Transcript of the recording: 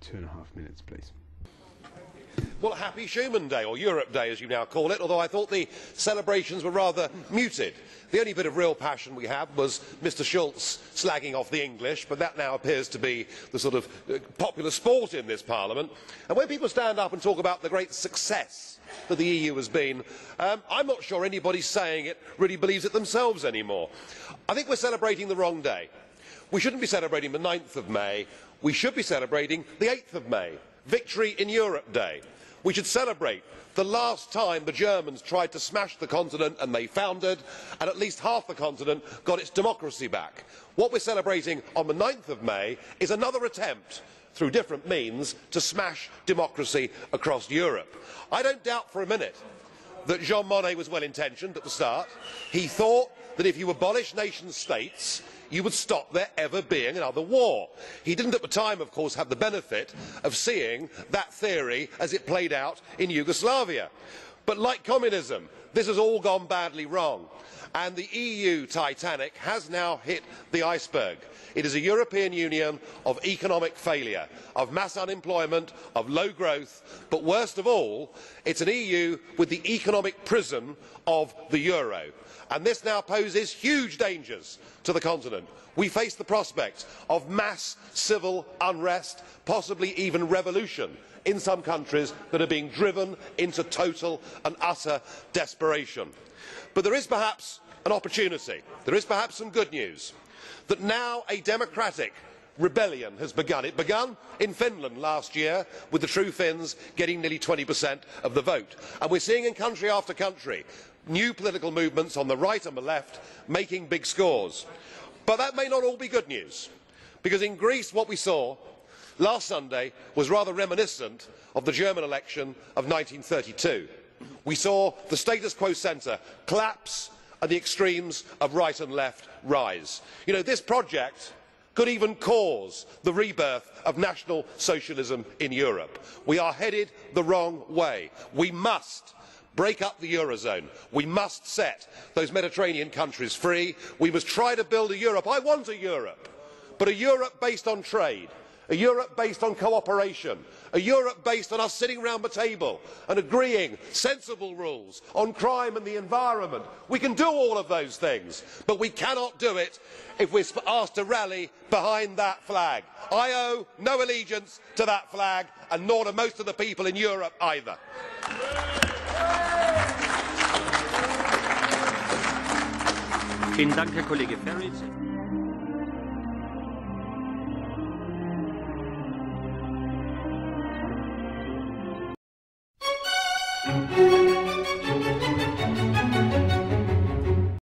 for 2.5 minutes, please. Well, happy Schuman Day, or Europe Day as you now call it, although I thought the celebrations were rather muted. The only bit of real passion we had was Mr Schulz slagging off the English, but that now appears to be the sort of popular sport in this Parliament. And when people stand up and talk about the great success that the EU has been, I'm not sure anybody saying it really believes it themselves anymore. I think we're celebrating the wrong day. We shouldn't be celebrating the 9th of May, we should be celebrating the 8th of May. Victory in Europe Day. We should celebrate the last time the Germans tried to smash the continent and they foundered, and at least half the continent got its democracy back. What we're celebrating on the 9th of May is another attempt, through different means, to smash democracy across Europe. I don't doubt for a minute that Jean Monnet was well intentioned at the start. He thought that if you abolish nation states, you would stop there ever being another war. He didn't at the time, of course, have the benefit of seeing that theory as it played out in Yugoslavia. But like communism, this has all gone badly wrong. And the EU Titanic has now hit the iceberg. It is a European Union of economic failure, of mass unemployment, of low growth, but worst of all, it's an EU with the economic prison of the euro. And this now poses huge dangers to the continent. We face the prospect of mass civil unrest, possibly even revolution, in some countries that are being driven into total and utter desperation. But there is perhaps an opportunity, there is perhaps some good news, that now a democratic rebellion has begun. It began in Finland last year, with the True Finns getting nearly 20% of the vote. And we're seeing in country after country new political movements on the right and the left making big scores. But that may not all be good news, because in Greece what we saw last Sunday was rather reminiscent of the German election of 1932. We saw the status quo centre collapse and the extremes of right and left rise. You know, this project could even cause the rebirth of National Socialism in Europe. We are headed the wrong way. We must break up the Eurozone. We must set those Mediterranean countries free. We must try to build a Europe. I want a Europe, but a Europe based on trade, a Europe based on cooperation, a Europe based on us sitting round the table and agreeing sensible rules on crime and the environment. We can do all of those things, but we cannot do it if we're asked to rally behind that flag. I owe no allegiance to that flag, and nor do most of the people in Europe either. Vielen Dank, Herr Kollege Farage.